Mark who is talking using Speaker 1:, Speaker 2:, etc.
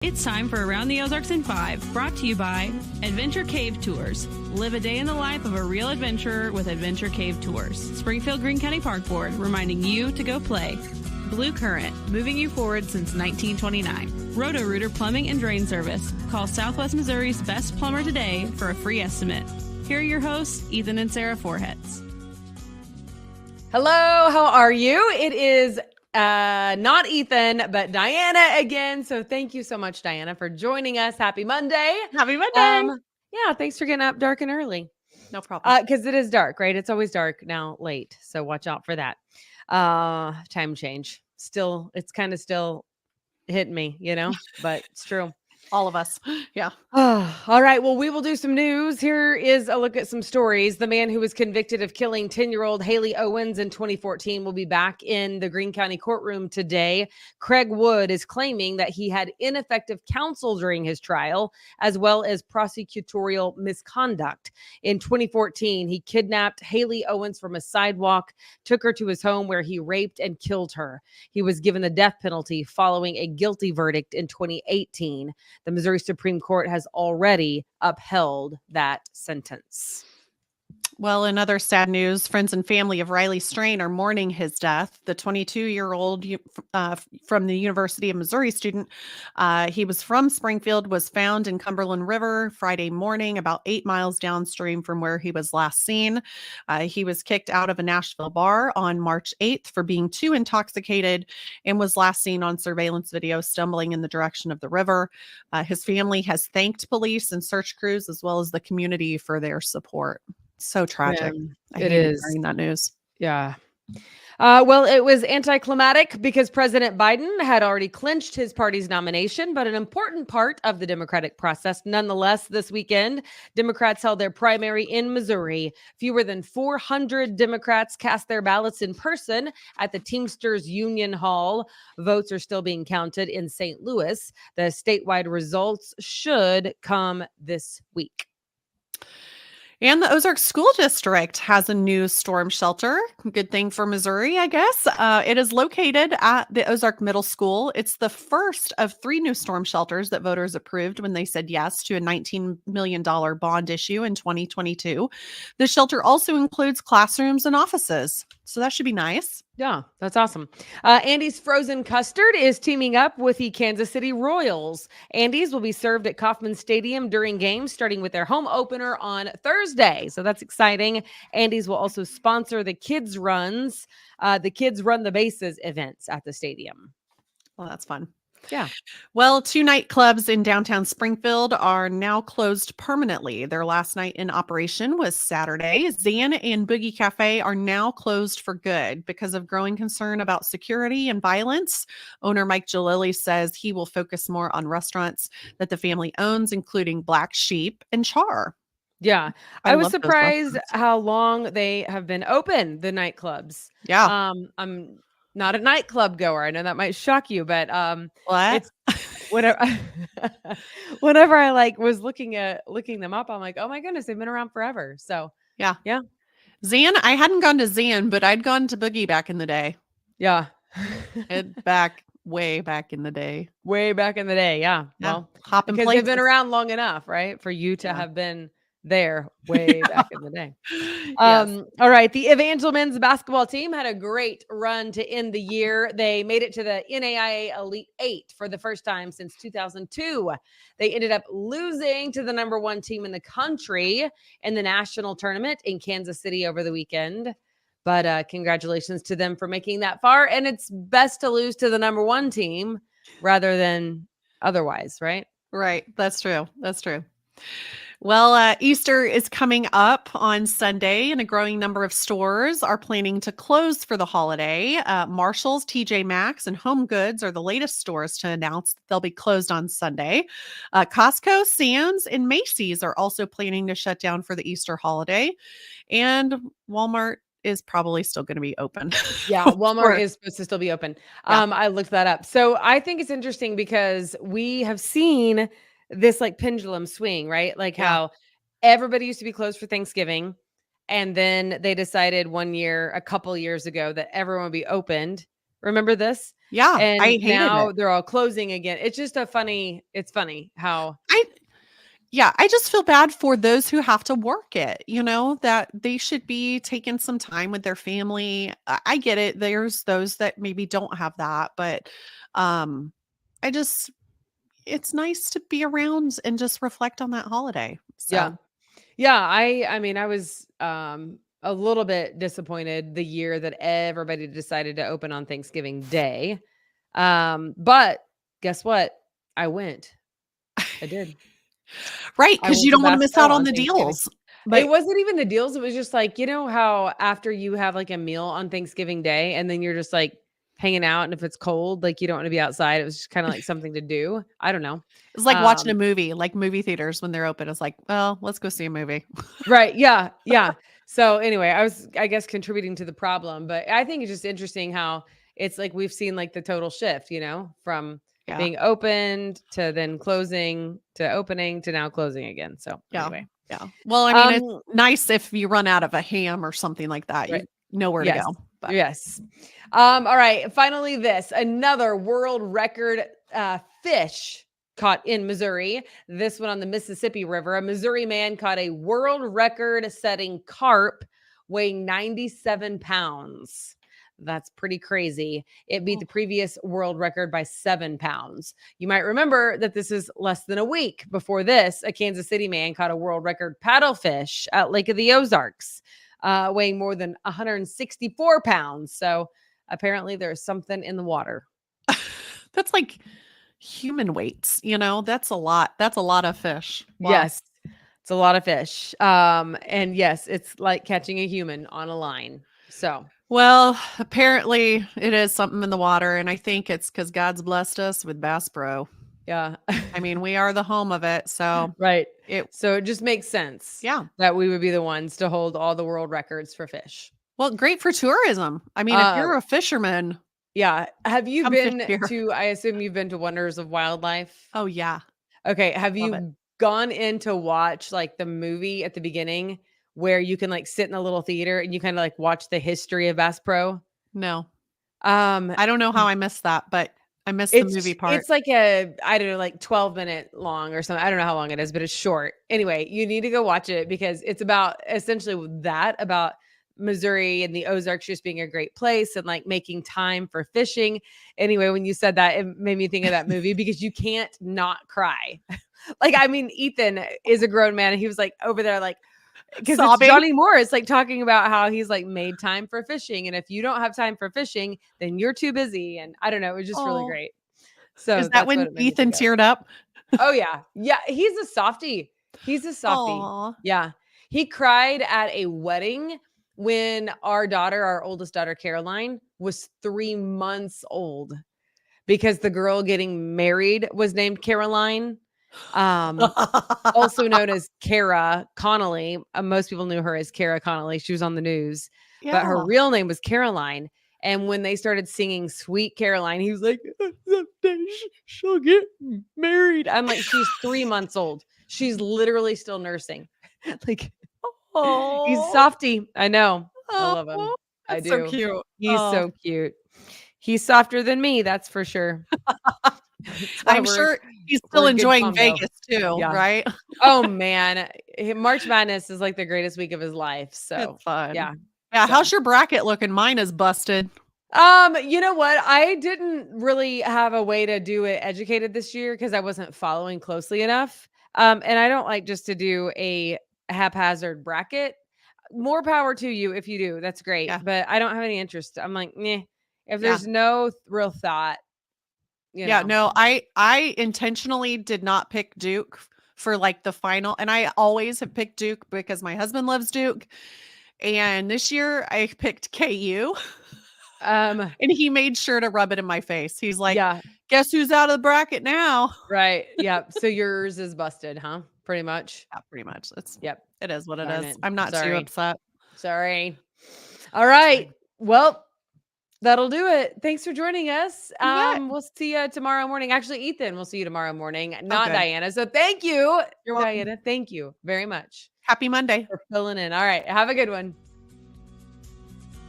Speaker 1: It's time for Around the Ozarks in 5, brought to you by Adventure Cave Tours. Live a day in the life of a real adventurer with Adventure Cave Tours. Springfield Greene County Park Board, reminding you to go play. Blue Current, moving you forward since 1929. Roto-Rooter Plumbing and Drain Service. Call Southwest Missouri's best plumber today for a free estimate. Here are your hosts, Ethan and Sarah Foreheads.
Speaker 2: Hello, how are you? It is not Ethan, but Diana again. So thank you so much, Diana, for joining us. Happy Monday.
Speaker 3: Happy Monday.
Speaker 2: Yeah, thanks for getting up dark and early.
Speaker 3: No problem.
Speaker 2: Because it is dark, right? It's always dark now late. So watch out for that. Time change. Still, it's kind of still hitting me, but it's true.
Speaker 3: All of us. Yeah.
Speaker 2: All right. Well, we will do some news. Here is a look at some stories. The man who was convicted of killing 10-year-old Haley Owens in 2014 will be back in the Greene County courtroom today. Craig Wood is claiming that he had ineffective counsel during his trial, as well as prosecutorial misconduct. In 2014, he kidnapped Haley Owens from a sidewalk, took her to his home where he raped and killed her. He was given the death penalty following a guilty verdict in 2018. The Missouri Supreme Court has already upheld that sentence.
Speaker 3: Well, in other sad news, friends and family of Riley Strain are mourning his death. The 22-year-old from the University of Missouri student, he was from Springfield, was found in Cumberland River Friday morning, about 8 miles downstream from where he was last seen. He was kicked out of a Nashville bar on March 8th for being too intoxicated and was last seen on surveillance video stumbling in the direction of the river. His family has thanked police and search crews as well as the community for their support. So tragic.
Speaker 2: Yeah, it is
Speaker 3: hearing that news.
Speaker 2: Yeah. Well, it was anticlimactic because President Biden had already clinched his party's nomination, but an important part of the Democratic process. Nonetheless, this weekend, Democrats held their primary in Missouri. Fewer than 400 Democrats cast their ballots in person at the Teamsters Union Hall. Votes are still being counted in St. Louis. The statewide results should come this week.
Speaker 3: And the Ozark School District has a new storm shelter. Good thing for Missouri, I guess. It is located at the Ozark Middle School. It's the first of 3 new storm shelters that voters approved when they said yes to a $19 million bond issue in 2022. The shelter also includes classrooms and offices. So that should be nice.
Speaker 2: Yeah, that's awesome. Andy's Frozen Custard is teaming up with the Kansas City Royals. Andy's will be served at Kauffman Stadium during games, starting with their home opener on Thursday. So that's exciting. Andy's will also sponsor the Kids Runs, the Kids Run the Bases events at the stadium.
Speaker 3: Well, that's fun.
Speaker 2: Yeah.
Speaker 3: Well, 2 nightclubs in downtown Springfield are now closed permanently. Their last night in operation was Saturday. Zan and Boogie Cafe are now closed for good because of growing concern about security and violence. Owner Mike Jalili says he will focus more on restaurants that the family owns, including Black Sheep and Char.
Speaker 2: Yeah. I was surprised how long they have been open, the nightclubs.
Speaker 3: Yeah.
Speaker 2: I'm not a nightclub goer. I know that might shock you, but
Speaker 3: What?
Speaker 2: it's whenever I was looking them up, I'm like, oh my goodness, they've been around forever. So
Speaker 3: yeah.
Speaker 2: Yeah.
Speaker 3: Zan, I hadn't gone to Zan, but I'd gone to Boogie back in the day.
Speaker 2: Yeah.
Speaker 3: Way back in the day.
Speaker 2: Way back in the day. Yeah. Well,
Speaker 3: hopping
Speaker 2: because
Speaker 3: places.
Speaker 2: they've been around long enough, right? For you to have been there way back in the day.
Speaker 3: Yes.
Speaker 2: All right. The Evangel men's basketball team had a great run to end the year. They made it to the NAIA Elite 8 for the first time since 2002. They ended up losing to the number 1 team in the country in the national tournament in Kansas City over the weekend. But congratulations to them for making that far. And it's best to lose to the number 1 team rather than otherwise, right?
Speaker 3: Right. That's true. Well, Easter is coming up on Sunday, and a growing number of stores are planning to close for the holiday. Marshall's, TJ Maxx, and Home Goods are the latest stores to announce that they'll be closed on Sunday. Costco, Sam's, and Macy's are also planning to shut down for the Easter holiday. And Walmart is probably still going to be open.
Speaker 2: Yeah, Walmart is supposed to still be open.
Speaker 3: Yeah.
Speaker 2: I looked that up. So I think it's interesting because we have seen this pendulum swing, right? How everybody used to be closed for Thanksgiving. And then they decided a couple years ago that everyone would be opened Remember this?
Speaker 3: Yeah,
Speaker 2: And
Speaker 3: I hated
Speaker 2: now
Speaker 3: it.
Speaker 2: they're all closing again. It's just it's funny how
Speaker 3: I Yeah, I just feel bad for those who have to work it, that they should be taking some time with their family. I get it. There's those that maybe don't have that, but um I just it's nice to be around and just reflect on that holiday.
Speaker 2: yeah.
Speaker 3: So,
Speaker 2: Yeah, I mean, I was a little bit disappointed the year that everybody decided to open on Thanksgiving Day. But guess what? I went. I did.
Speaker 3: right,
Speaker 2: I
Speaker 3: because
Speaker 2: went
Speaker 3: you
Speaker 2: to
Speaker 3: don't want to
Speaker 2: Bass
Speaker 3: miss
Speaker 2: Pro
Speaker 3: out on
Speaker 2: on
Speaker 3: the
Speaker 2: Thanksgiving.
Speaker 3: deals.
Speaker 2: It
Speaker 3: But
Speaker 2: wasn't even the deals. It was just like, you know how after you have like a meal on Thanksgiving Day and then you're just like hanging out, and if it's cold, like you don't want to be outside. It was just kind of like something to do. I don't know.
Speaker 3: it's like watching a
Speaker 2: Um,
Speaker 3: movie, like movie theaters when they're open. It's like, well, let's go see a movie.
Speaker 2: right. Yeah. Yeah. So anyway, I guess, contributing to the problem, but I think it's just interesting how it's like we've seen like the total shift, from
Speaker 3: Yeah.
Speaker 2: being opened to then closing to opening to now closing again. So
Speaker 3: Yeah.
Speaker 2: anyway,
Speaker 3: Yeah. Well, I mean, it's
Speaker 2: um,
Speaker 3: nice if you run out of a ham or something like that.
Speaker 2: right.
Speaker 3: You know where to
Speaker 2: Yes.
Speaker 3: go. But
Speaker 2: Yes. All right. Finally, another world record fish caught in Missouri. This one on the Mississippi River. A Missouri man caught a world record setting carp weighing 97 pounds. That's pretty crazy. It beat
Speaker 3: oh,
Speaker 2: the previous world record by 7 pounds. You might remember that this is less than a week before this. A Kansas City man caught a world record paddlefish at Lake of the Ozarks, weighing more than 164 pounds. So apparently there's something in the water.
Speaker 3: that's like human weights, that's a lot. That's a lot of fish. Wow.
Speaker 2: Yes, it's a lot of fish. And yes, it's like catching a human on a line. So
Speaker 3: Well, apparently it is something in the water. And I think it's because God's blessed us with Bass Pro.
Speaker 2: yeah.
Speaker 3: I mean, we are the home of it. So
Speaker 2: Right.
Speaker 3: it,
Speaker 2: So it just makes sense
Speaker 3: yeah.
Speaker 2: that we would be the ones to hold all the world records for fish.
Speaker 3: Well, great for tourism. I mean, if
Speaker 2: Uh,
Speaker 3: you're a fisherman,
Speaker 2: yeah. Have you
Speaker 3: come fish
Speaker 2: been
Speaker 3: here.
Speaker 2: to, I assume you've been to Wonders of Wildlife?
Speaker 3: Oh, yeah.
Speaker 2: Okay. Have
Speaker 3: Love it.
Speaker 2: you gone in to watch like the movie at the beginning where you can like sit in a little theater and you kind of like watch the history of Bass Pro?
Speaker 3: No,
Speaker 2: Um,
Speaker 3: I don't know how I missed that, but I missed the movie part.
Speaker 2: it's like a, I don't know, like 12-minute long or something. I don't know how long it is, but it's short. Anyway, you need to go watch it because it's about essentially about Missouri and the Ozarks just being a great place and like making time for fishing. Anyway, when you said that, it made me think of that movie because you can't not cry. Like, I mean, Ethan is a grown man and he was like over there, like, because it's
Speaker 3: Sobbing.
Speaker 2: Johnny Morris like talking about how he's like made time for fishing. And if you don't have time for fishing, then you're too busy. And I don't know, it was just really
Speaker 3: Oh,
Speaker 2: great. So
Speaker 3: is that
Speaker 2: that's what
Speaker 3: when
Speaker 2: it made me
Speaker 3: Ethan
Speaker 2: think of.
Speaker 3: teared up?
Speaker 2: Oh yeah. Yeah. He's a softie. He's a softie.
Speaker 3: Oh,
Speaker 2: Yeah. He cried at a wedding when our oldest daughter, Caroline, was 3 months old because the girl getting married was named Caroline. Also known as Kara Connolly. Most people knew her as Kara Connolly. She was on the news, but her
Speaker 3: yeah.
Speaker 2: real name was Caroline. And when they started singing Sweet Caroline, he was like, someday she'll get married. I'm like, she's 3 months old. She's literally still nursing. Like, he's
Speaker 3: Oh,
Speaker 2: softy. I know. I
Speaker 3: oh,
Speaker 2: love him. I
Speaker 3: that's so
Speaker 2: do.
Speaker 3: cute.
Speaker 2: He's
Speaker 3: Oh,
Speaker 2: so cute. He's softer than me, that's for sure. That's why
Speaker 3: I'm sure he's
Speaker 2: we're
Speaker 3: still
Speaker 2: a good
Speaker 3: enjoying
Speaker 2: combo.
Speaker 3: Vegas too,
Speaker 2: Yeah.
Speaker 3: right?
Speaker 2: Oh man, March Madness is like the greatest week of his life. So
Speaker 3: It's fun.
Speaker 2: yeah.
Speaker 3: Yeah,
Speaker 2: So
Speaker 3: how's your bracket looking? Mine is busted.
Speaker 2: you know what? I didn't really have a way to do it educated this year because I wasn't following closely enough. And I don't like just to do a haphazard bracket. More power to you if you do. That's great.
Speaker 3: Yeah.
Speaker 2: But I don't have any interest. I'm like, meh. If
Speaker 3: Yeah.
Speaker 2: there's no real thought,
Speaker 3: Yeah, no, I intentionally did not pick Duke for like the final, and I always have picked Duke because my husband loves Duke. And this year I picked KU.
Speaker 2: Um,
Speaker 3: And he made sure to rub it in my face. He's like,
Speaker 2: yeah,
Speaker 3: guess who's out of the bracket now?
Speaker 2: right. Yeah. So yours is busted, huh? Pretty much.
Speaker 3: Yeah, pretty much.
Speaker 2: Yep.
Speaker 3: It is what it
Speaker 2: Darn
Speaker 3: is.
Speaker 2: it.
Speaker 3: I'm not too
Speaker 2: Sorry.
Speaker 3: upset.
Speaker 2: Sorry. All right. Well, that'll do it. Thanks for joining us.
Speaker 3: You bet.
Speaker 2: We'll see you tomorrow morning. Actually, Ethan, we'll see you tomorrow morning, not
Speaker 3: good.
Speaker 2: Diana. So thank you,
Speaker 3: You're welcome.
Speaker 2: Diana. Thank you very much
Speaker 3: Happy Monday.
Speaker 2: for filling in. All right. Have a good one.